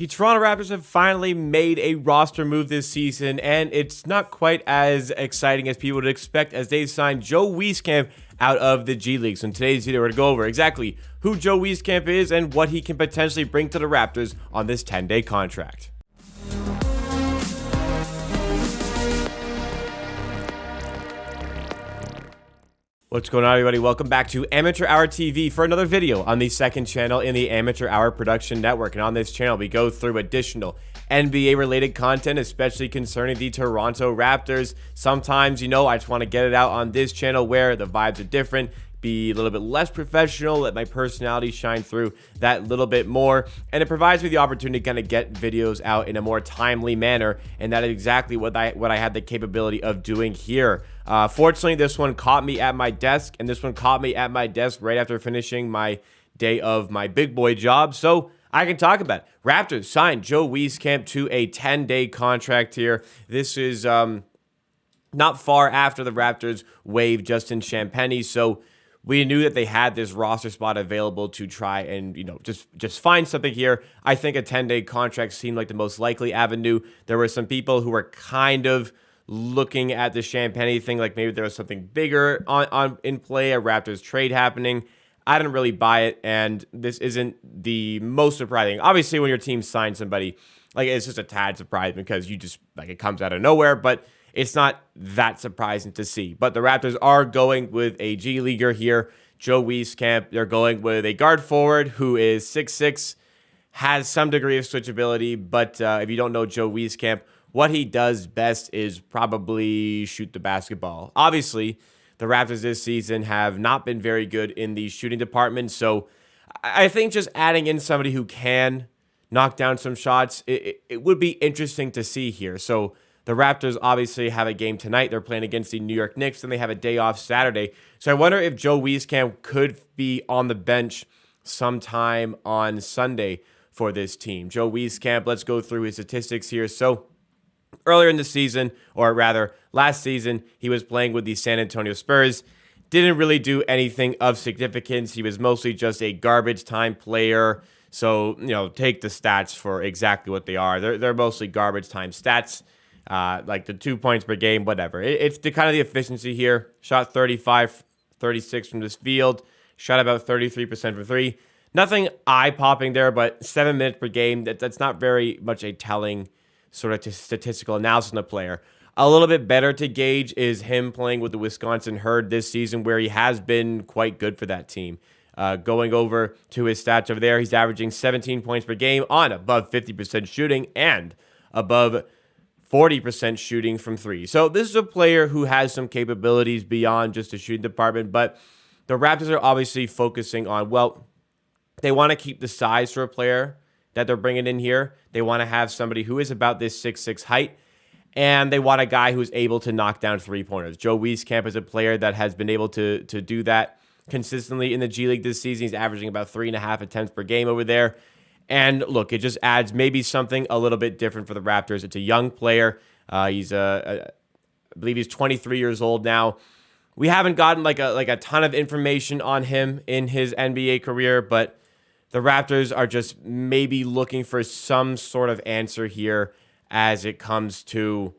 The Toronto Raptors have finally made a roster move this season, and it's not quite as exciting as people would expect as they signed Joe Wieskamp out of the G League. So in today's video, we're going to go over exactly who Joe Wieskamp is and what he can potentially bring to the Raptors on this 10-day contract. What's going on, everybody? Welcome back to Amateur Hour TV for another video on the second channel in the Amateur Hour Production Network. And on this channel, we go through additional NBA-related content, especially concerning the Toronto Raptors. Sometimes, I just want to get it out on this channel where the vibes are different, be a little bit less professional, let my personality shine through that little bit more, and it provides me the opportunity to kind of get videos out in a more timely manner, and that is exactly what I had the capability of doing here. Fortunately, this one caught me at my desk, and this one caught me at my desk right after finishing my day of my big boy job, so I can talk about it. Raptors signed Joe Wieskamp to a 10-day contract here. This is not far after the Raptors waived Justin Champagnie, so we knew that they had this roster spot available to try and, just find something here. I think a 10-day contract seemed like the most likely avenue. There were some people who were kind of looking at the Champagnie thing, like maybe there was something bigger in play, a Raptors trade happening. I didn't really buy it, and this isn't the most surprising. Obviously, when your team signs somebody, it's just a tad surprising because it comes out of nowhere, but it's not that surprising to see. But the Raptors are going with a G Leaguer here, Joe Wieskamp. They're going with a guard forward who is 6'6", has some degree of switchability. But if you don't know Joe Wieskamp, what he does best is probably shoot the basketball. Obviously, the Raptors this season have not been very good in the shooting department. So I think just adding in somebody who can knock down some shots, it would be interesting to see here. So the Raptors obviously have a game tonight. They're playing against the New York Knicks, and they have a day off Saturday. So I wonder if Joe Wieskamp could be on the bench sometime on Sunday for this team. Joe Wieskamp, let's go through his statistics here. So earlier in the season, or rather last season, he was playing with the San Antonio Spurs. Didn't really do anything of significance. He was mostly just a garbage time player. So, take the stats for exactly what they are. They're mostly garbage time stats. Like the 2 points per game, whatever. It's the kind of the efficiency here. Shot 35, 36 from this field. Shot about 33% from three. Nothing eye-popping there, but 7 minutes per game. That's not very much a telling sort of statistical analysis on the player. A little bit better to gauge is him playing with the Wisconsin Herd this season, where he has been quite good for that team. Going over to his stats over there, he's averaging 17 points per game on above 50% shooting and above 40% shooting from three. So this is a player who has some capabilities beyond just the shooting department, but the Raptors are obviously focusing on, they want to keep the size for a player that they're bringing in here. They want to have somebody who is about this 6'6" height, and they want a guy who's able to knock down three-pointers. Joe Wieskamp is a player that has been able to do that consistently in the G League this season. He's averaging about 3.5 attempts per game over there. And look, it just adds maybe something a little bit different for the Raptors. It's a young player. I believe he's 23 years old now. We haven't gotten like a ton of information on him in his NBA career, but the Raptors are just maybe looking for some sort of answer here as it comes to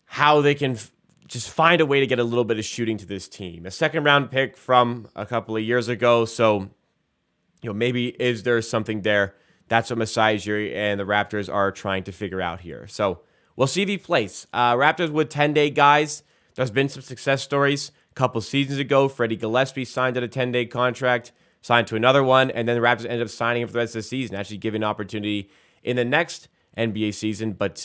how they can just find a way to get a little bit of shooting to this team. A second-round pick from a couple of years ago, so maybe is there something there? That's what Masai Ujiri and the Raptors are trying to figure out here. So we'll see if he plays. Raptors with 10-day guys. There's been some success stories. A couple seasons ago, Freddie Gillespie signed at a 10-day contract, signed to another one, and then the Raptors ended up signing him for the rest of the season, actually giving an opportunity in the next NBA season, but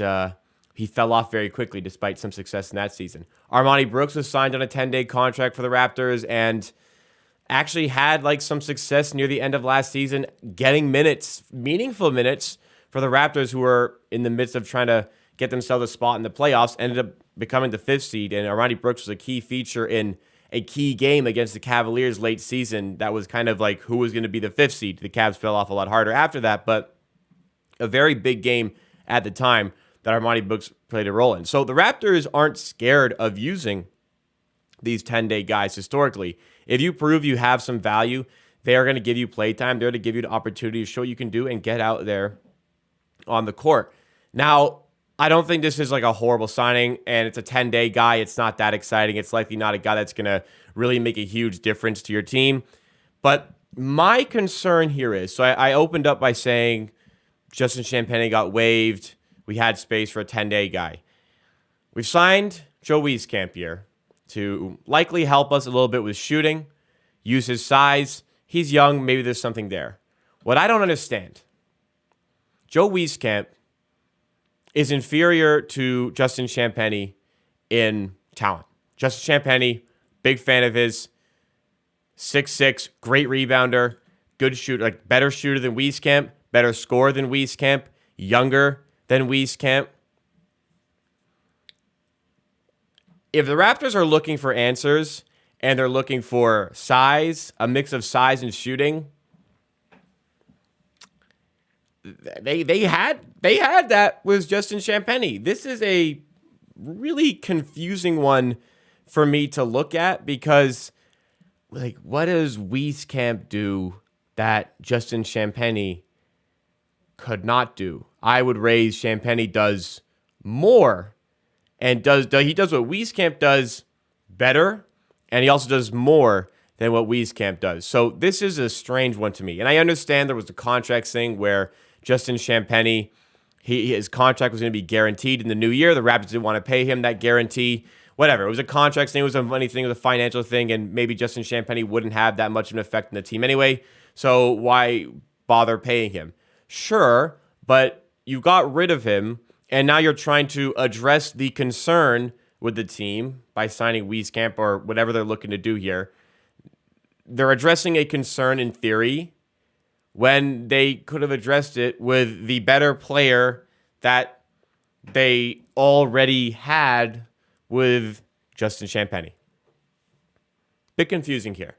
he fell off very quickly despite some success in that season. Armani Brooks was signed on a 10-day contract for the Raptors, and actually had some success near the end of last season, getting minutes, meaningful minutes for the Raptors, who were in the midst of trying to get themselves a spot in the playoffs, ended up becoming the 5th seed, and Armani Brooks was a key feature in a key game against the Cavaliers late season. That was kind of like who was going to be the 5th seed. The Cavs fell off a lot harder after that, but a very big game at the time that Armani Brooks played a role in. So the Raptors aren't scared of using these 10-day guys historically. If you prove you have some value, They are going to give you playtime. They're going to give you the opportunity to show what you can do and get out there on the court. Now, I don't think this is like a horrible signing, and it's a 10-day guy. It's not that exciting. It's likely not a guy that's going to really make a huge difference to your team. But my concern here is, so I opened up by saying Justin Champagnie got waived. We had space for a 10-day guy. We've signed Joe Wieskamp here to likely help us a little bit with shooting, use his size. He's young. Maybe there's something there. What I don't understand, Joe Wieskamp is inferior to Justin Champagnie in talent. Justin Champagnie, big fan of his, 6'6", great rebounder, good shooter, like better shooter than Wieskamp, better scorer than Wieskamp, younger than Wieskamp. If the Raptors are looking for answers and they're looking for size, a mix of size and shooting, they had that with Justin Champagnie. This is a really confusing one for me to look at because, like, what does Wieskamp do that Justin Champagnie could not do? I would raise Champagnie does more, and he does what Wieskamp does better, and he also does more than what Wieskamp does. So this is a strange one to me. And I understand there was the contract thing where Justin Champagnie, his contract was going to be guaranteed in the new year. The Raptors didn't want to pay him that guarantee. Whatever. It was a contract thing. It was a money thing. It was a financial thing. And maybe Justin Champagnie wouldn't have that much of an effect on the team anyway. So why bother paying him? Sure, but you got rid of him, and now you're trying to address the concern with the team by signing Wieskamp or whatever they're looking to do here. They're addressing a concern in theory when they could have addressed it with the better player that they already had with Justin Champagnie. Bit confusing here.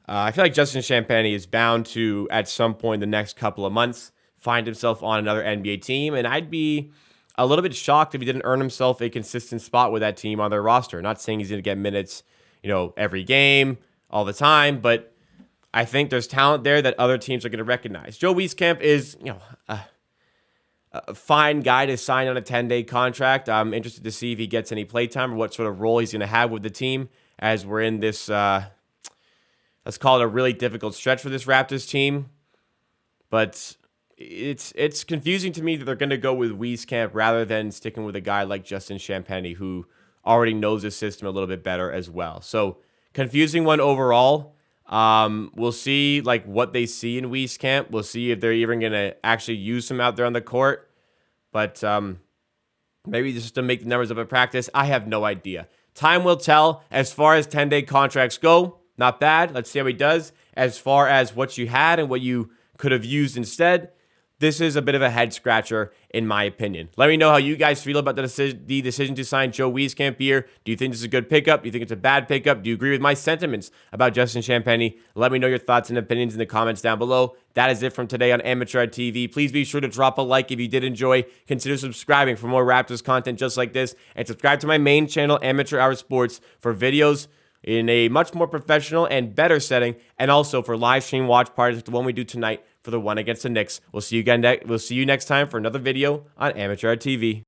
I feel like Justin Champagnie is bound to, at some point in the next couple of months, find himself on another NBA team, and I'd be a little bit shocked if he didn't earn himself a consistent spot with that team on their roster. Not saying he's going to get minutes, every game, all the time, but I think there's talent there that other teams are going to recognize. Joe Wieskamp is, a fine guy to sign on a 10-day contract. I'm interested to see if he gets any playtime or what sort of role he's going to have with the team as we're in this, let's call it a really difficult stretch for this Raptors team. But it's confusing to me that they're going to go with Wieskamp rather than sticking with a guy like Justin Champagnie, who already knows the system a little bit better as well. So confusing one overall. We'll see what they see in Wieskamp. We'll see if they're even going to actually use him out there on the court. But maybe just to make the numbers up at practice. I have no idea. Time will tell. As far as 10-day contracts go, not bad. Let's see how he does. As far as what you had and what you could have used instead, this is a bit of a head scratcher in my opinion. Let me know how you guys feel about the decision to sign Joe Wieskamp here. Do you think this is a good pickup? Do you think it's a bad pickup? Do you agree with my sentiments about Justin Champagnie? Let me know your thoughts and opinions in the comments down below. That is it from today on Amateur Hour TV. Please be sure to drop a like if you did enjoy. Consider subscribing for more Raptors content just like this. And subscribe to my main channel, Amateur Hour Sports, for videos in a much more professional and better setting, and also for live stream watch parties like the one we do tonight for the one against the Knicks. We'll see you next time for another video on Amateur Hour TV.